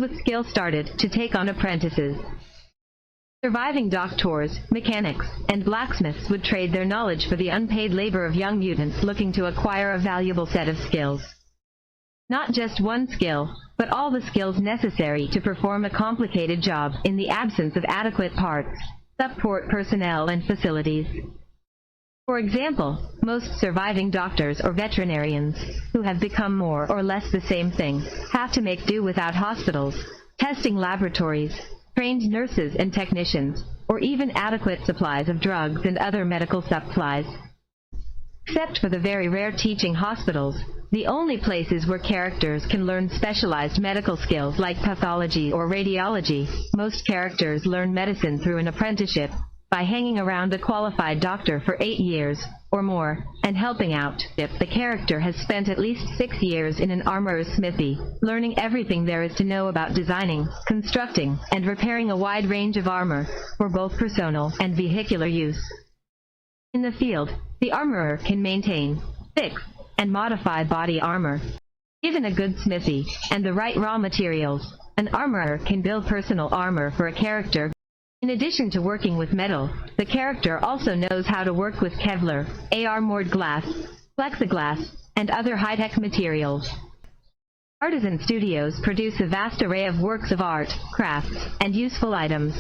with skill started to take on apprentices. Surviving doctors, mechanics, and blacksmiths would trade their knowledge for the unpaid labor of young mutants looking to acquire a valuable set of skills. Not just one skill, but all the skills necessary to perform a complicated job in the absence of adequate parts, support personnel, and facilities. For example, most surviving doctors or veterinarians, who have become more or less the same thing, have to make do without hospitals, testing laboratories, trained nurses and technicians, or even adequate supplies of drugs and other medical supplies. Except for the very rare teaching hospitals, the only places where characters can learn specialized medical skills like pathology or radiology, most characters learn medicine through an apprenticeship, by hanging around a qualified doctor for 8 years, or more, and helping out. If the character has spent at least 6 years in an armorer's smithy, learning everything there is to know about designing, constructing, and repairing a wide range of armor, for both personal and vehicular use. In the field, the armorer can maintain, fix, and modify body armor. Given a good smithy, and the right raw materials, an armorer can build personal armor for a character. In addition to working with metal, the character also knows how to work with Kevlar, armored glass, plexiglass, and other high-tech materials. Artisan studios produce a vast array of works of art, crafts, and useful items.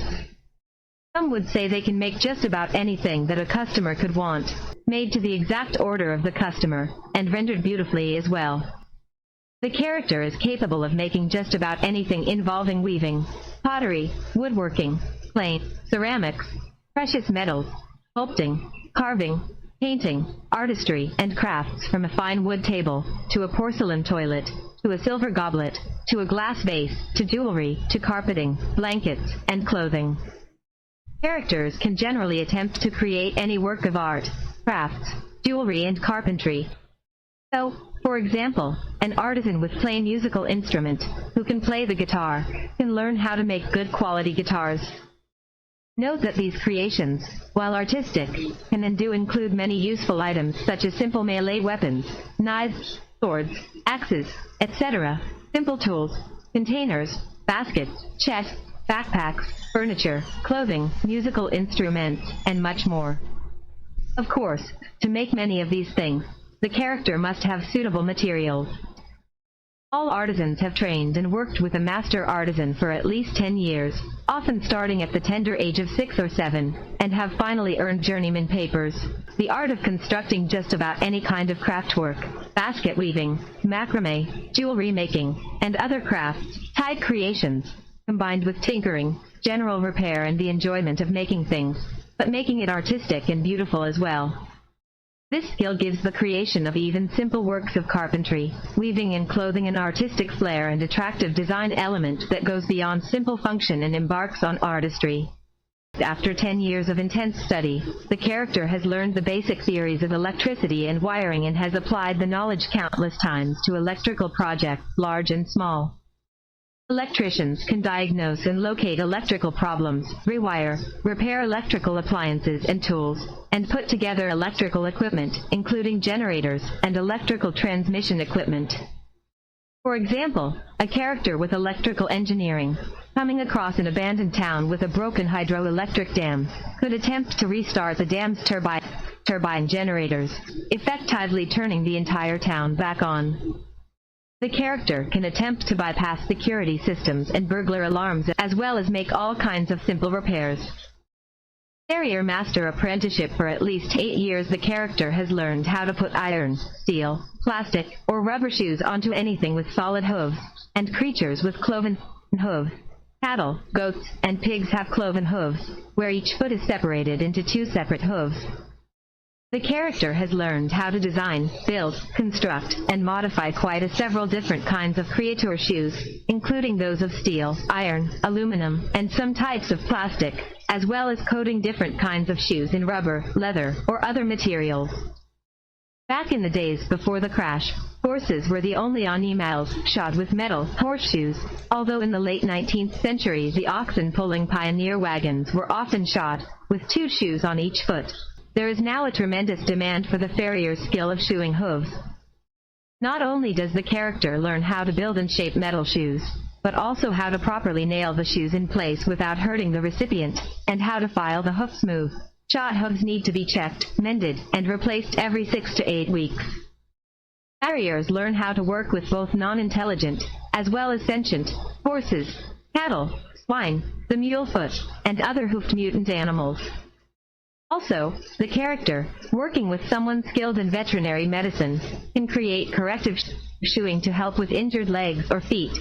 Some would say they can make just about anything that a customer could want, made to the exact order of the customer, and rendered beautifully as well. The character is capable of making just about anything involving weaving, pottery, woodworking, plate, ceramics, precious metals, sculpting, carving, painting, artistry, and crafts, from a fine wood table, to a porcelain toilet, to a silver goblet, to a glass vase, to jewelry, to carpeting, blankets, and clothing. Characters can generally attempt to create any work of art, crafts, jewelry, and carpentry. So, for example, an artisan with plain musical instrument, who can play the guitar, can learn how to make good quality guitars. Note that these creations, while artistic, can and do include many useful items such as simple melee weapons, knives, swords, axes, etc., simple tools, containers, baskets, chests, backpacks, furniture, clothing, musical instruments, and much more. Of course, to make many of these things, the character must have suitable materials. All artisans have trained and worked with a master artisan for at least 10 years, often starting at the tender age of 6 or 7, and have finally earned journeyman papers. The art of constructing just about any kind of craftwork, basket weaving, macrame, jewelry making, and other crafts, tied creations, combined with tinkering, general repair, and the enjoyment of making things, but making it artistic and beautiful as well. This skill gives the creation of even simple works of carpentry, weaving, and clothing an artistic flair and attractive design element that goes beyond simple function and embarks on artistry. After 10 years of intense study, the character has learned the basic theories of electricity and wiring and has applied the knowledge countless times to electrical projects, large and small. Electricians can diagnose and locate electrical problems, rewire, repair electrical appliances and tools, and put together electrical equipment, including generators and electrical transmission equipment. For example, a character with electrical engineering, coming across an abandoned town with a broken hydroelectric dam, could attempt to restart the dam's turbine generators, effectively turning the entire town back on. The character can attempt to bypass security systems and burglar alarms, as well as make all kinds of simple repairs. Farrier Master Apprenticeship. For at least 8 years the character has learned how to put iron, steel, plastic, or rubber shoes onto anything with solid hooves, and creatures with cloven hooves. Cattle, goats, and pigs have cloven hooves, where each foot is separated into 2 separate hooves. The character has learned how to design, build, construct, and modify quite several different kinds of creator shoes, including those of steel, iron, aluminum, and some types of plastic, as well as coating different kinds of shoes in rubber, leather, or other materials. Back in the days before the crash, horses were the only animals shod with metal horseshoes, although in the late 19th century the oxen pulling pioneer wagons were often shod with 2 shoes on each foot. There is now a tremendous demand for the farrier's skill of shoeing hooves. Not only does the character learn how to build and shape metal shoes, but also how to properly nail the shoes in place without hurting the recipient, and how to file the hoof smooth. Shot hooves need to be checked, mended, and replaced every 6 to 8 weeks. Farriers learn how to work with both non-intelligent, as well as sentient, horses, cattle, swine, the mulefoot, and other hoofed mutant animals. Also, the character, working with someone skilled in veterinary medicine, can create corrective shoeing to help with injured legs or feet.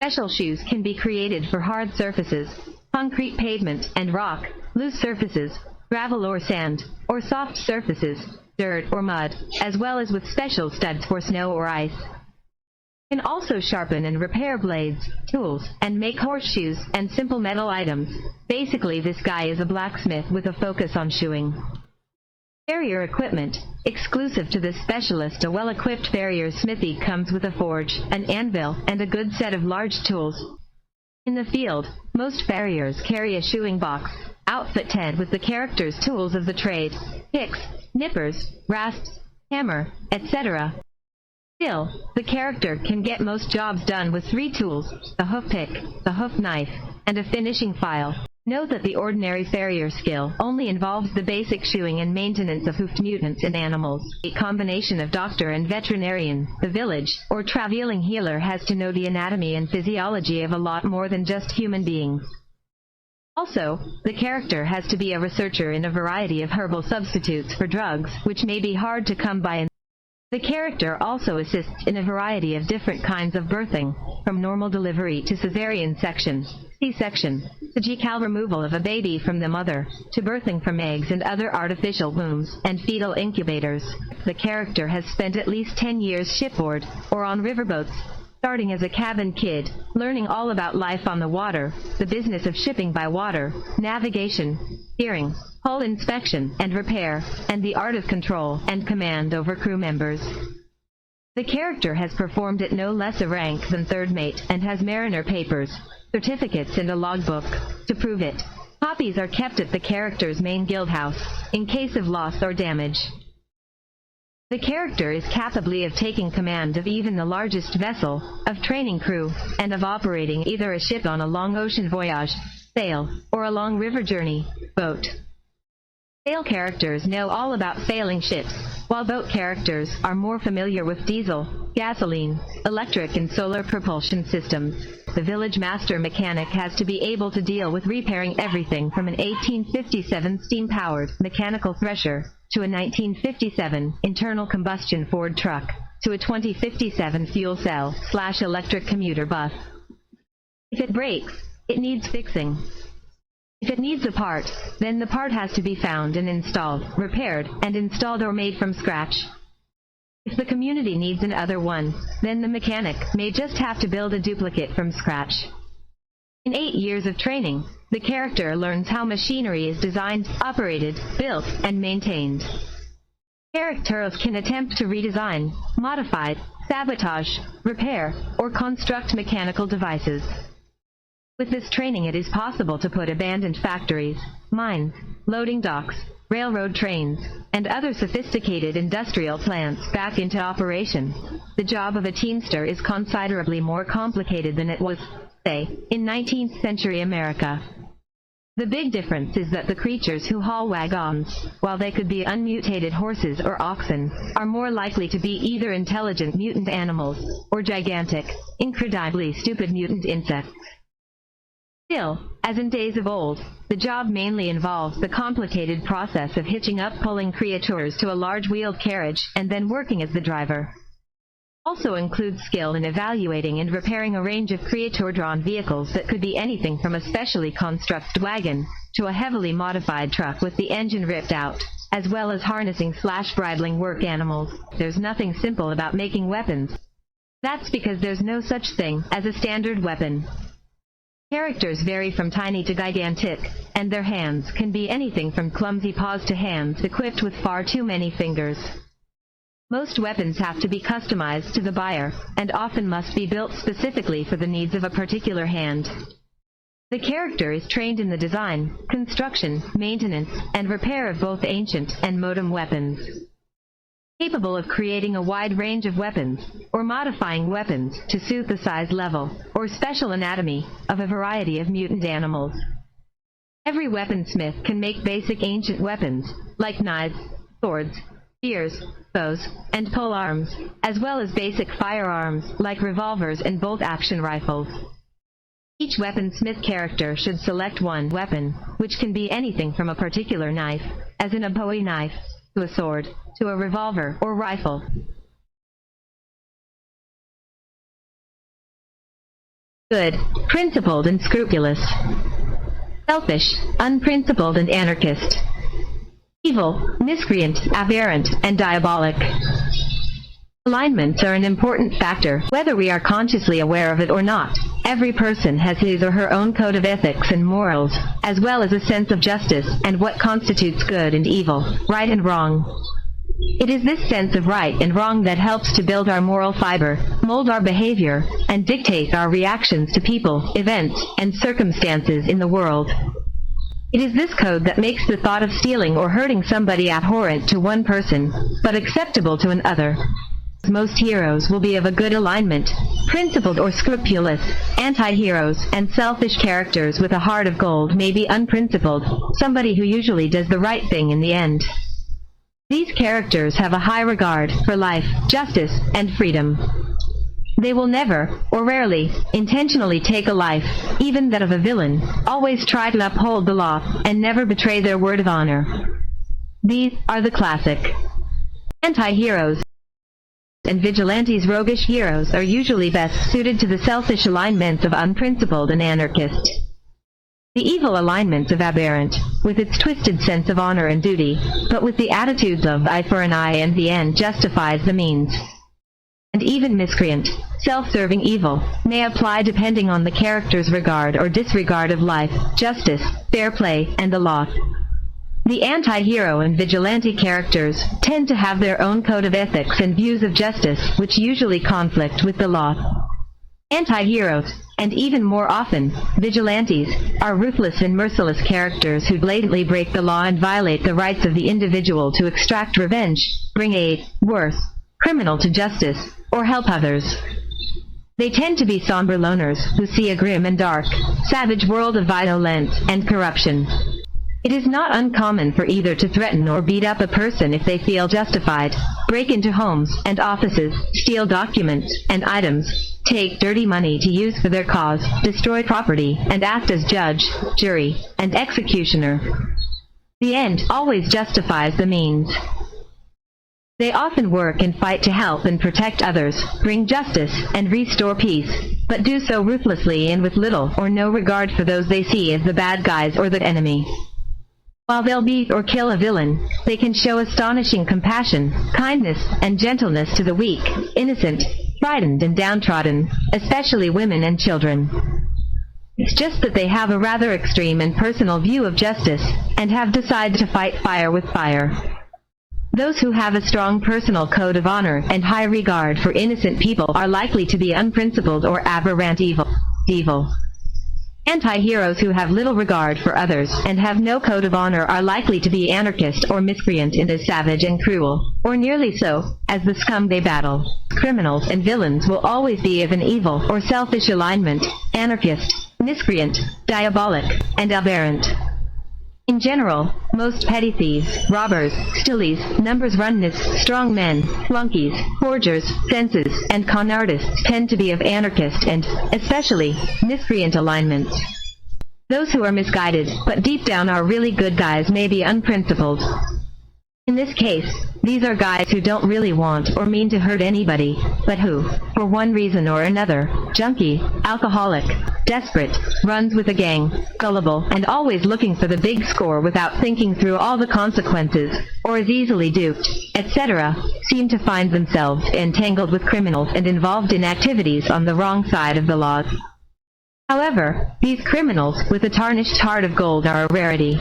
Special shoes can be created for hard surfaces, concrete pavement and rock, loose surfaces, gravel or sand, or soft surfaces, dirt or mud, as well as with special studs for snow or ice. Can also sharpen and repair blades, tools, and make horseshoes and simple metal items. Basically, this guy is a blacksmith with a focus on shoeing. Farrier equipment. Exclusive to this specialist, a well-equipped farrier's smithy comes with a forge, an anvil, and a good set of large tools. In the field, most farriers carry a shoeing box, outfitted with the character's tools of the trade, picks, nippers, rasps, hammer, etc. Still, the character can get most jobs done with 3 tools, the hoof pick, the hoof knife, and a finishing file. Note that the ordinary farrier skill only involves the basic shoeing and maintenance of hoofed mutants and animals. A combination of doctor and veterinarian, the village, or traveling healer has to know the anatomy and physiology of a lot more than just human beings. Also, the character has to be a researcher in a variety of herbal substitutes for drugs, which may be hard to come by. The character also assists in a variety of different kinds of birthing, from normal delivery to cesarean section, C-section, surgical removal of a baby from the mother, to birthing from eggs and other artificial wombs and fetal incubators. The character has spent at least 10 years shipboard or on riverboats, starting as a cabin kid, learning all about life on the water, the business of shipping by water, navigation, steering, hull inspection and repair, and the art of control and command over crew members. The character has performed at no less a rank than third mate and has mariner papers, certificates and a logbook to prove it. Copies are kept at the character's main guild house, in case of loss or damage. The character is capable of taking command of even the largest vessel, of training crew, and of operating either a ship on a long ocean voyage, sail, or a long river journey, boat. Sail characters know all about sailing ships, while boat characters are more familiar with diesel, gasoline, electric and solar propulsion systems. The village master mechanic has to be able to deal with repairing everything from an 1857 steam-powered mechanical thresher to a 1957 internal combustion Ford truck to a 2057 fuel cell/electric commuter bus. If it breaks, it needs fixing. If it needs a part, then the part has to be found and installed, repaired, and installed or made from scratch. If the community needs another one, then the mechanic may just have to build a duplicate from scratch. In 8 years of training, the character learns how machinery is designed, operated, built, and maintained. Characters can attempt to redesign, modify, sabotage, repair, or construct mechanical devices. With this training, it is possible to put abandoned factories, mines, loading docks, railroad trains, and other sophisticated industrial plants back into operation. The job of a teamster is considerably more complicated than it was, say, in 19th century America. The big difference is that the creatures who haul wagons, while they could be unmutated horses or oxen, are more likely to be either intelligent mutant animals or gigantic, incredibly stupid mutant insects. Still, as in days of old, the job mainly involves the complicated process of hitching up pulling creatures to a large wheeled carriage and then working as the driver. Also includes skill in evaluating and repairing a range of creature-drawn vehicles that could be anything from a specially constructed wagon to a heavily modified truck with the engine ripped out, as well as harnessing/bridling work animals. There's nothing simple about making weapons. That's because there's no such thing as a standard weapon. Characters vary from tiny to gigantic, and their hands can be anything from clumsy paws to hands equipped with far too many fingers. Most weapons have to be customized to the buyer, and often must be built specifically for the needs of a particular hand. The character is trained in the design, construction, maintenance, and repair of both ancient and modern weapons. capable of creating a wide range of weapons, or modifying weapons to suit the size level, or special anatomy, of a variety of mutant animals. Every weaponsmith can make basic ancient weapons, like knives, swords, spears, bows, and polearms, as well as basic firearms, like revolvers and bolt-action rifles. Each weaponsmith character should select one weapon, which can be anything from a particular knife, as in a Bowie knife, to a sword, to a revolver or rifle. Good, principled and scrupulous. Selfish, unprincipled and anarchist. Evil, miscreant, aberrant, and diabolic. Alignments are an important factor, whether we are consciously aware of it or not. Every person has his or her own code of ethics and morals, as well as a sense of justice and what constitutes good and evil, right and wrong. It is this sense of right and wrong that helps to build our moral fiber, mold our behavior, and dictate our reactions to people, events, and circumstances in the world. It is this code that makes the thought of stealing or hurting somebody abhorrent to one person, but acceptable to another. Most heroes will be of a good alignment, principled or scrupulous. Anti-heroes and selfish characters with a heart of gold may be unprincipled, somebody who usually does the right thing in the end. These characters have a high regard for life, justice, and freedom. They will never, or rarely, intentionally take a life, even that of a villain, always try to uphold the law, and never betray their word of honor. These are the classic anti-heroes. And vigilantes. Roguish heroes are usually best suited to the selfish alignments of unprincipled and anarchist. The evil alignments of aberrant, with its twisted sense of honor and duty, but with the attitudes of eye for an eye and the end justifies the means. And even miscreant, self-serving evil, may apply depending on the character's regard or disregard of life, justice, fair play, and the law. The anti-hero and vigilante characters tend to have their own code of ethics and views of justice, which usually conflict with the law. Anti-heroes, and even more often, vigilantes, are ruthless and merciless characters who blatantly break the law and violate the rights of the individual to extract revenge, bring aid, worse, criminal to justice, or help others. They tend to be somber loners who see a grim and dark, savage world of violence and corruption. It is not uncommon for either to threaten or beat up a person if they feel justified, break into homes and offices, steal documents and items, take dirty money to use for their cause, destroy property, and act as judge, jury, and executioner. The end always justifies the means. They often work and fight to help and protect others, bring justice, and restore peace, but do so ruthlessly and with little or no regard for those they see as the bad guys or the enemy. While they'll beat or kill a villain, they can show astonishing compassion, kindness, and gentleness to the weak, innocent, frightened, and downtrodden, especially women and children. It's just that they have a rather extreme and personal view of justice, and have decided to fight fire with fire. Those who have a strong personal code of honor and high regard for innocent people are likely to be unprincipled or aberrant evil. Anti-heroes who have little regard for others and have no code of honor are likely to be anarchist or miscreant and as savage and cruel, or nearly so, as the scum they battle. Criminals and villains will always be of an evil or selfish alignment, anarchist, miscreant, diabolic, and aberrant. In general, most petty thieves, robbers, stoolies, numbers runners, strong men, flunkies, forgers, fences, and con artists tend to be of anarchist and, especially, miscreant alignments. Those who are misguided, but deep down are really good guys may be unprincipled. In this case, these are guys who don't really want or mean to hurt anybody, but who, for one reason or another, junkie, alcoholic, desperate, runs with a gang, gullible, and always looking for the big score without thinking through all the consequences, or is easily duped, etc., seem to find themselves entangled with criminals and involved in activities on the wrong side of the law. However, these criminals with a tarnished heart of gold are a rarity.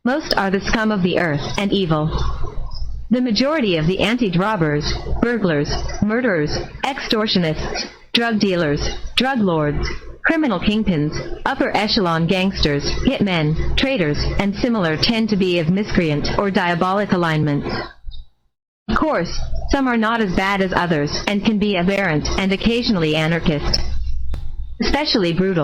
Most are the scum of the earth and evil. The majority of the anti-robbers, burglars, murderers, extortionists, drug dealers, drug lords, criminal kingpins, upper echelon gangsters, hitmen, traitors, and similar tend to be of miscreant or diabolic alignments. Of course, some are not as bad as others and can be aberrant and occasionally anarchist. Especially brutal.